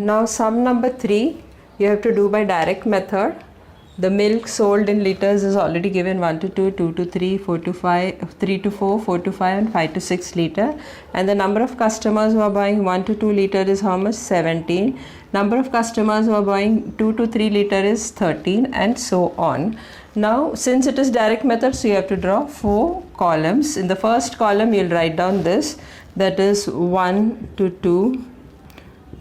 Now sum number 3 you have to do by direct method. The milk sold in liters is already given 1 to 2, 2 to 3, 4 to 5, 3 to 4, 4 to 5 and 5 to 6 liter. And the number of customers who are buying 1 to 2 liter is how much? 17. Number of customers who are buying 2 to 3 liter is 13 and so on. Now since it is direct method, so you have to draw 4 columns. In the first column you will write down this, that is 1 to 2,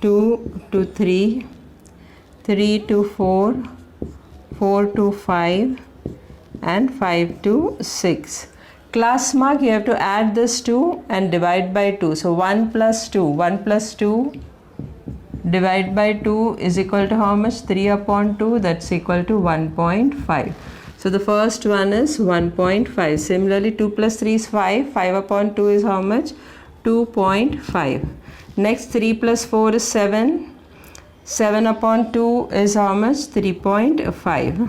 2 to 3, 3 to 4, 4 to 5 and 5 to 6. Class mark you have to add this 2 and divide by 2. So 1 plus 2, 1 plus 2 divide by 2 is equal to how much? 3 upon 2, that's equal to 1.5. So the first one is 1.5. Similarly 2 plus 3 is 5, 5 upon 2 is how much? 2.5. Next 3 plus 4 is 7. 7 upon 2 is how much? 3.5.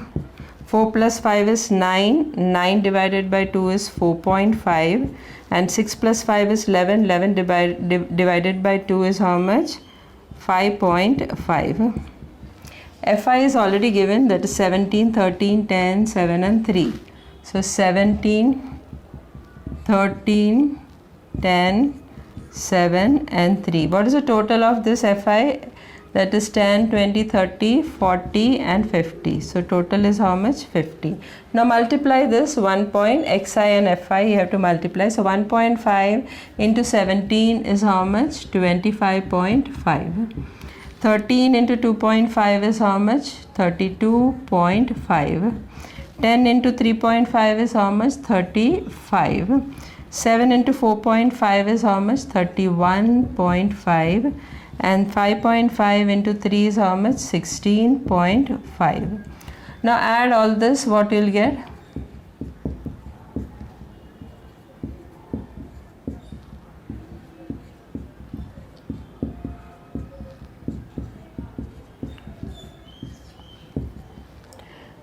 4 plus 5 is 9. 9 divided by 2 is 4.5. And 6 plus 5 is 11. 11 divided by 2 is how much? 5.5. Fi is already given, that is 17, 13, 10, 7 and 3. So 17, 13, 10, 7 and 3. What is the total of this Fi? That is 10, 20, 30, 40 and 50. So total is how much? 50. Now multiply this 1.xi and Fi you have to multiply. So 1.5 into 17 is how much? 25.5. 13 into 2.5 is how much? 32.5. 10 into 3.5 is how much? 35. 7 into 4.5 is how much? 31.5. And 5.5 into 3 is how much? 16.5. Now add all this, what you will get?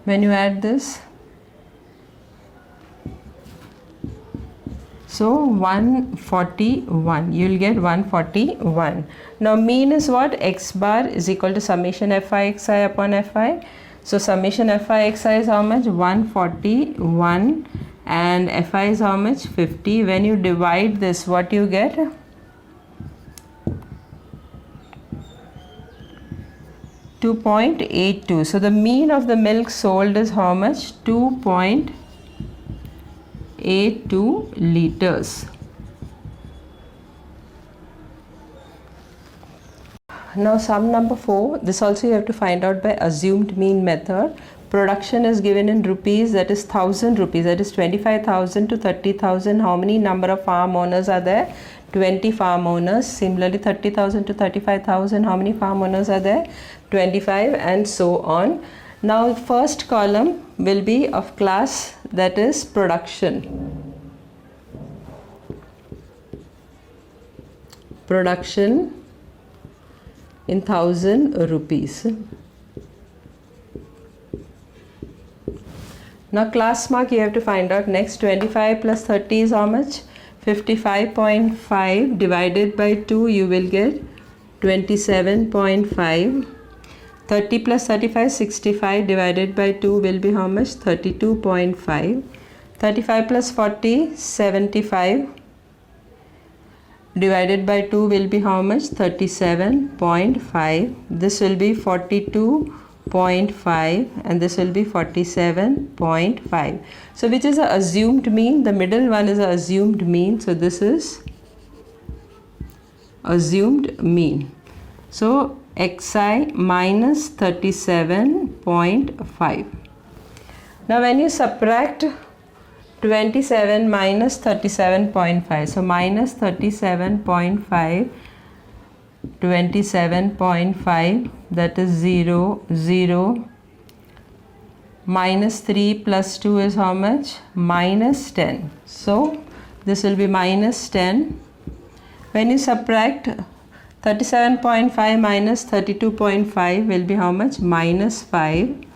When you add this, so 141, you will get 141. Now mean is what? X bar is equal to summation Fi xi upon Fi. So summation Fi xi is how much? 141 and Fi is how much? 50. When you divide this, what you get? (2.82). So the mean of the milk sold is how much? 2.82 liters. Now sum number 4, this also you have to find out by assumed mean method. Production is given in rupees, that is 1000 rupees, that is 25,000 to 30,000. How many number of farm owners are there? 20 farm owners. Similarly 30,000 to 35,000, how many farm owners are there? 25 and so on. Now first column will be of class, that is production. Production in 1000 rupees. Now class mark you have to find out next. 25 plus 30 is how much? 55.5 divided by 2 you will get 27.5. 30 plus 35, 65 divided by 2 will be how much? 32.5. 35 plus 40, 75 divided by 2 will be how much? 37.5. This will be 42.5 and this will be 47.5. So which is a assumed mean? The middle one is a assumed mean. So this is assumed mean. So xi minus 37.5. Now when you subtract 27 minus 37.5, so minus 37.5, 27.5, that is 0, 0. Minus 3 plus 2 is how much? Minus 10. So this will be minus 10. When you subtract 37.5 minus 32.5 will be how much? Minus 5.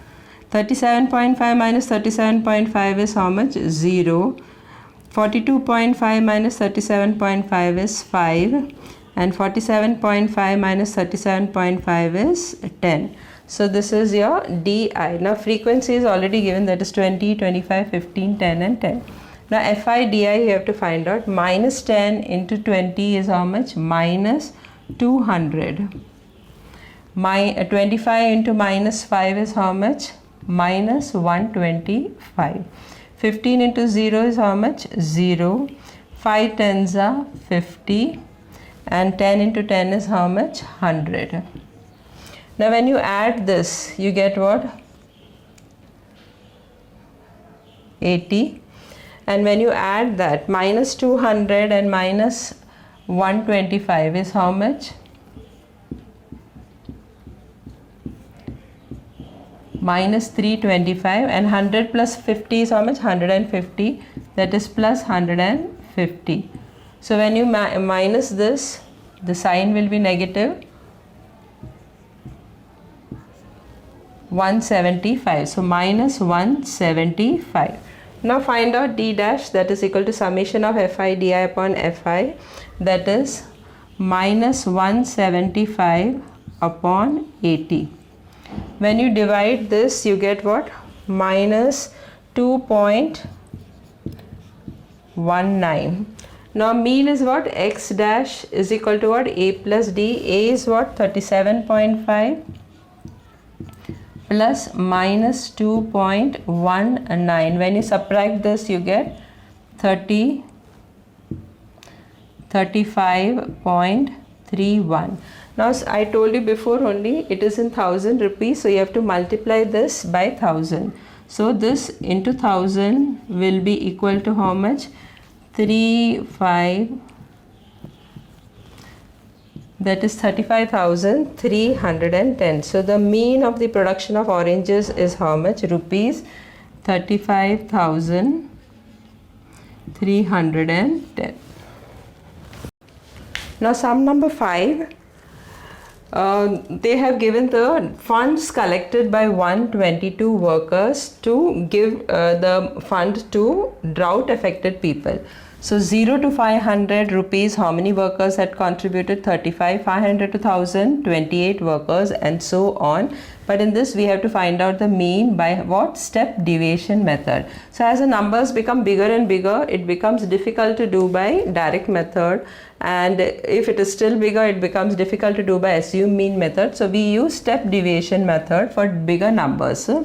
37.5 minus 37.5 is how much? 0. 42.5 minus 37.5 is 5. and 47.5 minus 37.5 is 10. So this is your di. Now frequency is already given, that is 20, 25, 15, 10 and 10. Now fi di you have to find out. Minus 10 into 20 is how much? Minus 200. 25 into minus 5 is how much? Minus 125. 15 into 0 is how much? 0. 5 tens are 50. And 10 into 10 is how much? 100. Now when you add this, you get what? 80. And when you add that, minus 200 and minus 125 is how much? Minus 325. And 100 plus 50 is how much? 150. That is plus 150. So when you minus this, the sign will be negative 175. So minus 175. Now find out d dash, that is equal to summation of fi di upon fi, that is minus 175 upon 80. When you divide this, you get what? Minus 2.19. Now mean is what? X dash is equal to what? A plus d. A is what? 37.5 plus minus 2.19. When you subtract this, you get 35.31. Now I told you before only, it is in 1000 rupees, so you have to multiply this by 1000. So this into 1000 will be equal to how much? 35, that is 35,310. So the mean of the production of oranges is how much? Rupees 35,310. Now sum number 5. They have given the funds collected by 122 workers to give the fund to drought affected people. So 0 to 500 rupees, how many workers had contributed? 35. 500 to 1000, 28 workers, and so on. But in this we have to find out the mean by what? Step deviation method. So as the numbers become bigger and bigger, it becomes difficult to do by direct method, and if it is still bigger, it becomes difficult to do by assume mean method. So we use step deviation method for bigger numbers. So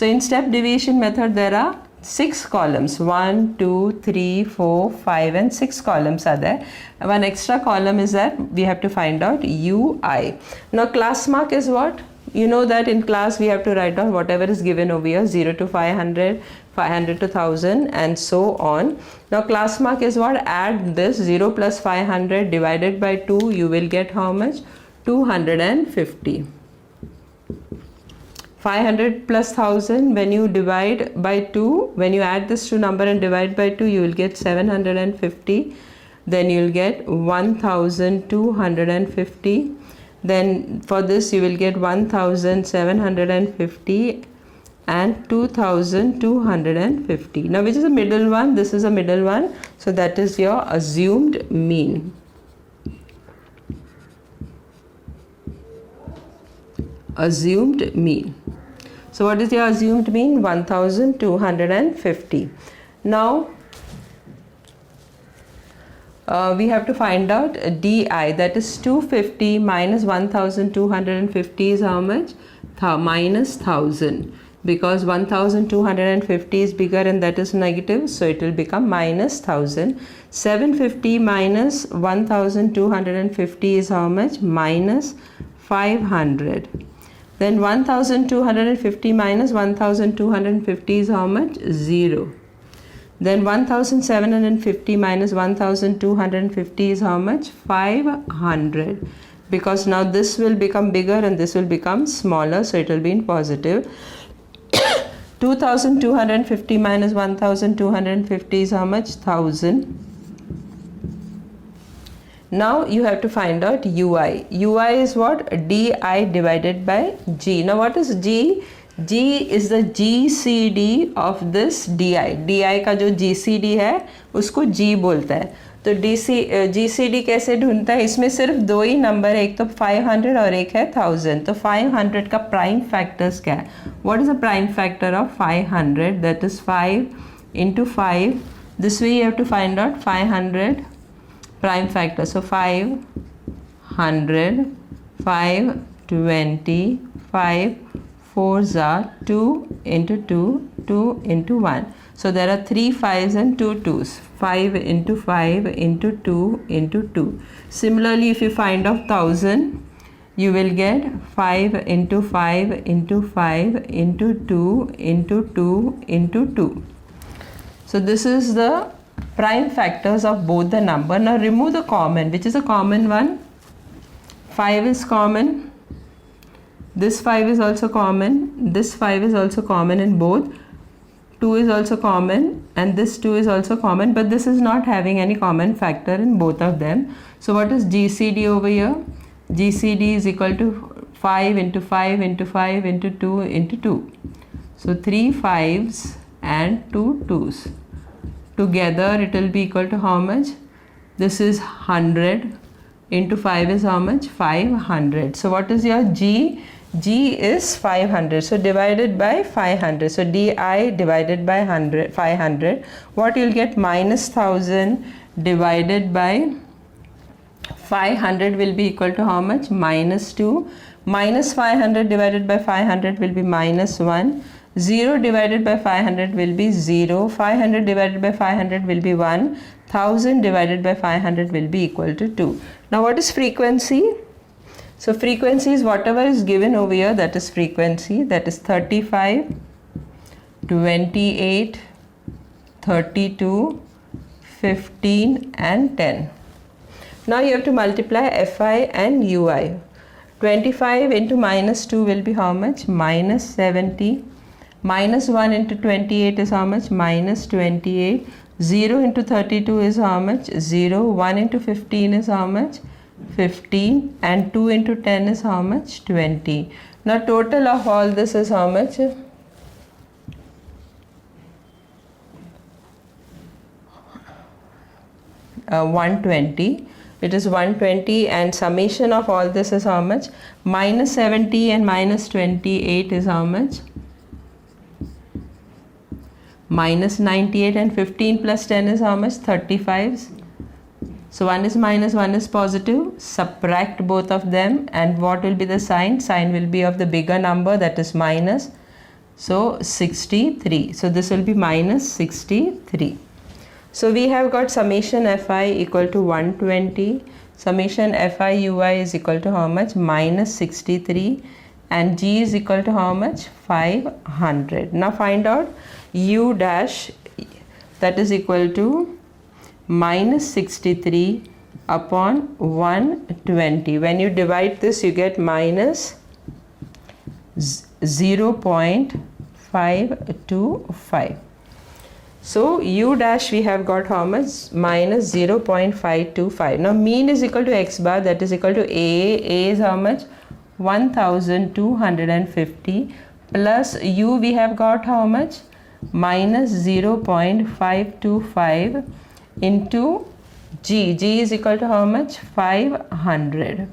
in step deviation method there are 6 columns. 1, 2, 3, 4, 5 and 6 columns are there. One extra column is that we have to find out UI. Now class mark is what? You know that in class we have to write down whatever is given over here, 0 to 500, 500 to 1000 and so on. Now class mark is what? Add this 0 plus 500 divided by 2, you will get how much? 250. 500 plus 1000, when you divide by 2, when you add this to number and divide by 2, you will get 750. Then you will get 1250. Then for this you will get 1750 and 2250. Now which is the middle one? This is a middle one. So that is your assumed mean. Assumed mean. So what is your assumed mean? 1250. Now we have to find out di, that is 250 minus 1250 is how much? Minus 1000, because 1250 is bigger and that is negative, so it will become minus 1000. 750 minus 1250 is how much? Minus 500. Then 1250 minus 1250 is how much? 0. Then 1750 minus 1250 is how much? 500. Because now this will become bigger and this will become smaller, so it will be in positive. 2250 minus 1250 is how much? 1000. Now you have to find out UI. UI is what? Di divided by G. Now what is G? G is the GCD of this DI. DI का जो GCD है उसको G बोलता है. तो GCD कैसे ढूंढता है? इसमें सिर्फ दो ही नंबर है, एक तो 500 और एक है 1000. तो 500 का प्राइम फैक्टर्स क्या है? What is the prime factor of 500? That is 5 into 5. This way you have to find out 500 prime factor. So 500, 520, 5 4s are 2 into 2, 2 into 1. So there are 3 5s and 2 2s. 5 into 5 into 2 into 2. Similarly, if you find out 1000, you will get 5 into 5 into 5 into 2 into 2 into 2. So this is the prime factors of both the number. Now remove the common. Which is a common one? 5 is common. This 5 is also common. This 5 is also common in both. 2 is also common and this 2 is also common, but this is not having any common factor in both of them. So what is GCD over here? GCD is equal to 5 into 5 into 5 into 2 into 2. So 3 5s and 2 2s. Together it will be equal to how much? This is 100 into 5 is how much? 500. So what is your G? G is 500. So divided by 500. So DI divided by 500. What you'll get? Minus 1000 divided by 500 will be equal to how much? Minus 2. Minus 500 divided by 500 will be minus 1. 0 divided by 500 will be 0. 500 divided by 500 will be 1. 1000 divided by 500 will be equal to 2. Now what is frequency? So frequency is whatever is given over here, that is frequency. That is 35, 28, 32, 15 and 10. Now you have to multiply Fi and Ui. 25 into minus 2 will be how much? Minus 70. Minus 1 into 28 is how much? Minus 28. 0 into 32 is how much? 0. 1 into 15 is how much? 15. And 2 into 10 is how much? 20. Now total of all this is how much? 120. It is 120 and summation of all this is how much? Minus 70 and minus 28 is how much? Minus 98 and 15 plus 10 is how much? 35. So one is minus, one is positive. Subtract both of them and what will be the sign? Sign will be of the bigger number, that is minus. So 63. So this will be minus 63. So we have got summation Fi equal to 120. Summation Fi Ui is equal to how much? Minus 63. And G is equal to how much? 500. Now find out U dash, that is equal to minus 63 upon 120. When you divide this, you get minus 0.525. So U dash we have got how much? Minus 0.525. Now mean is equal to x bar, that is equal to A. A is how much? 1250 plus U we have got how much? Minus 0.525 into G. G is equal to how much? 500.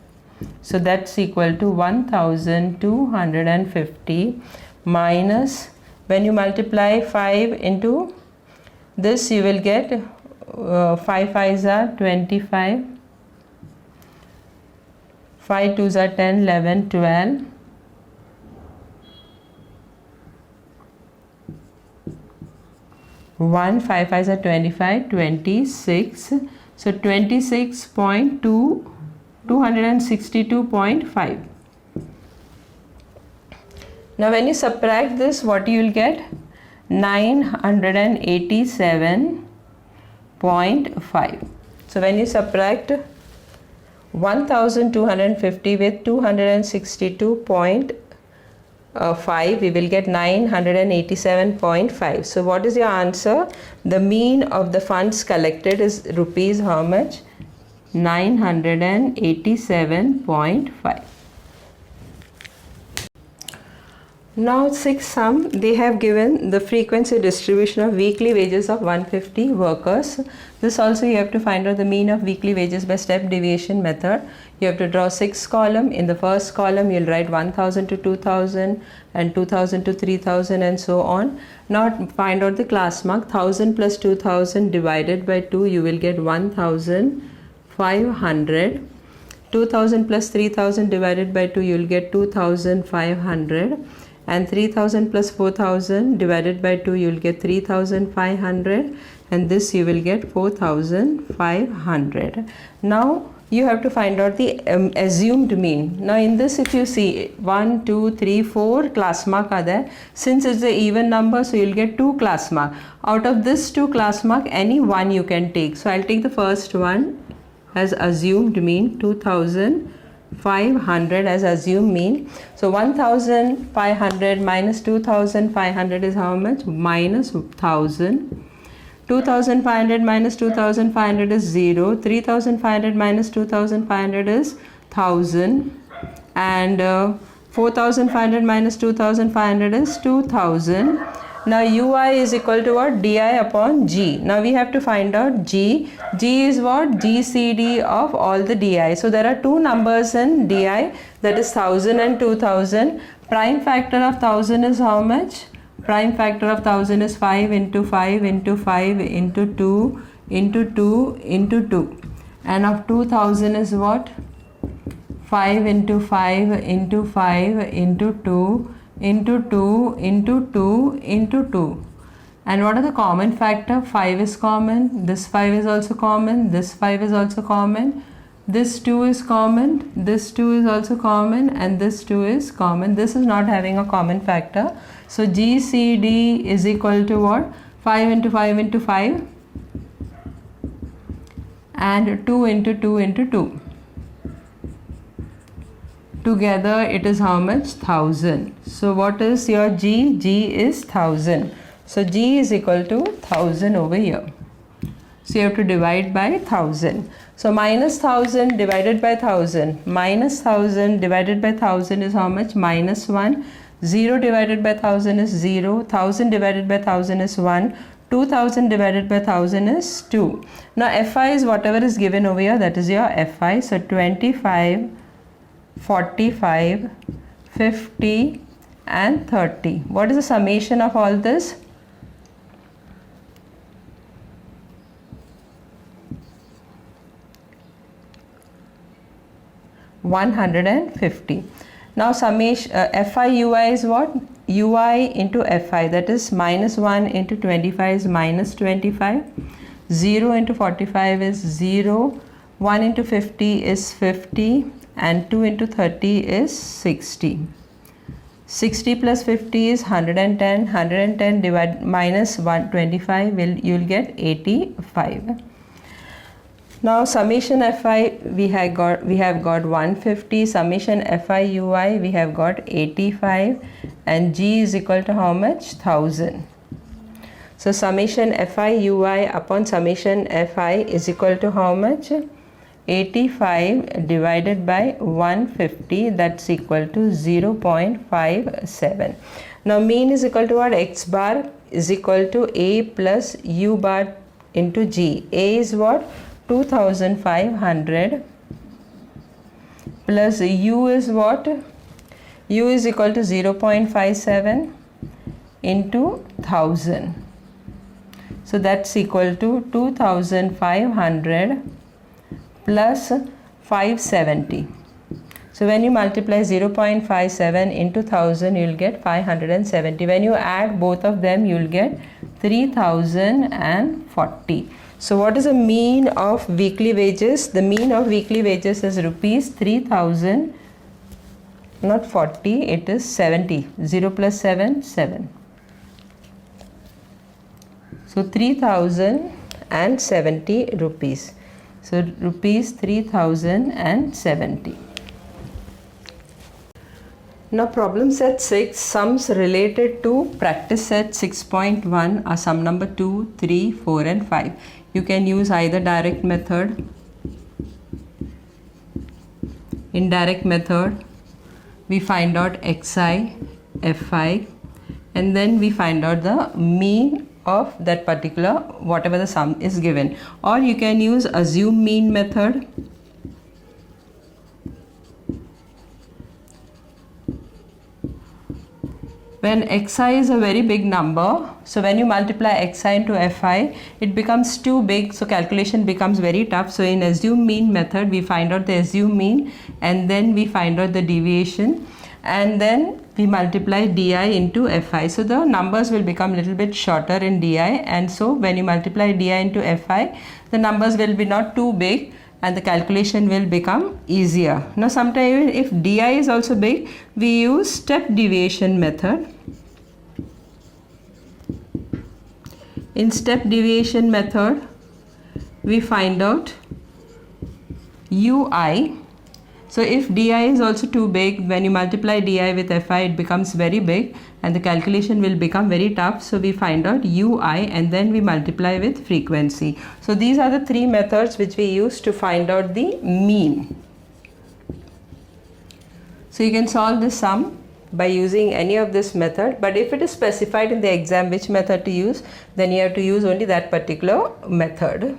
So that's equal to 1250 minus, when you multiply 5 into this, you will get 5 5s are 25, 5 2s are 10, 11, 12. 1 5 5s are 25, 26. So 262.5. Now when you subtract this, what you will get? 987.5. So when you subtract 1250 with 262.5, we will get 987.5. So what is your answer? The mean of the funds collected is rupees how much? 987.5. Now 6 sum, they have given the frequency distribution of weekly wages of 150 workers. This also you have to find out the mean of weekly wages by step deviation method. You have to draw 6 column. In the first column you'll write 1000 to 2000 and 2000 to 3000 and so on. Now find out the class mark. 1000 plus 2000 divided by 2, you will get 1500. 2000 plus 3000 divided by 2, you will get 2500. And 3000 plus 4000 divided by 2, you will get 3500, and this you will get 4500. Now you have to find out the assumed mean. Now in this, if you see 1 2 3 4 class mark are there. Since it's an even number, so you'll get 2 class mark. Out of this 2 class mark, any one you can take. So I'll take the first one as assumed mean, 2500 as assumed mean. So 1500 minus 2500 is how much? Minus 1000. 2500 minus 2500 is 0. 3500 minus 2500 is 1000. And 4500 minus 2500 is 2000. Now ui is equal to what? Di upon g. Now we have to find out g. G is what? GCD of all the di. So there are two numbers in di, that is 1000 and 2000. Prime factor of 1000 is how much? Prime factor of 1000 is 5 into 5 into 5 into 2 into 2 into 2. And of 2000 is what? 5 into 5 into 5 into 2 into 2 into 2 into 2. And what are the common factor? 5 is common, this 5 is also common, this 5 is also common, this 2 is common, this 2 is also common, and this 2 is common. This is not having a common factor. So GCD is equal to what? 5 into 5 into 5 and 2 into 2 into 2. Together it is how much? 1000. So what is your G? G is 1000. So G is equal to 1000 over here. So you have to divide by 1000. So minus 1000 divided by 1000. Minus 1000 divided by 1000 is how much? Minus 1. 0 divided by 1000 is 0. 1000 divided by 1000 is 1. 2000 divided by 1000 is 2. Now Fi is whatever is given over here, that is your Fi. So 25, 45, 50 and 30. What is the summation of all this? $150. Now summation Fi ui is what? Ui into Fi, that is minus 1 into 25 is minus 25. 0 into 45 is 0. 1 into 50 is 50. And 2 into 30 is 60. 60 plus 50 is 110. 110 divided minus 125 you'll get 85. Now summation Fi we have got 150. Summation Fi ui we have got 85, and G is equal to how much? 1000. So summation Fi ui upon summation Fi is equal to how much? 85 divided by 150, that's equal to 0.57. Now mean is equal to what? X bar is equal to A plus U bar into G. A is what? 2500 plus U is what? U is equal to 0.57 into 1000. So that's equal to 2500 plus 570. So when you multiply 0.57 into 1000, you will get 570. When you add both of them, you will get 3040. So what is the mean of weekly wages? The mean of weekly wages is rupees 3000, not 40, it is 70. 0 plus 7, 7. So 3070 rupees. So rupees 3070. Now problem set 6, sums related to practice set 6.1 are sum number 2, 3, 4 and 5. You can use either direct method, indirect method. We find out xi fi, and then we find out the mean of that particular whatever the sum is given. Or you can use assume mean method. When xi is a very big number, so when you multiply xi into fi, it becomes too big, so calculation becomes very tough. So in assume mean method, we find out the assume mean, and then we find out the deviation, and then we multiply di into fi. So the numbers will become a little bit shorter in di, and so when you multiply di into fi, the numbers will be not too big and the calculation will become easier. Now sometimes if di is also big, we use step deviation method. In step deviation method, we find out ui. So if di is also too big, when you multiply di with fi, it becomes very big and the calculation will become very tough. So we find out ui and then we multiply with frequency. So these are the three methods which we use to find out the mean. So you can solve this sum by using any of this method, but if it is specified in the exam which method to use, then you have to use only that particular method.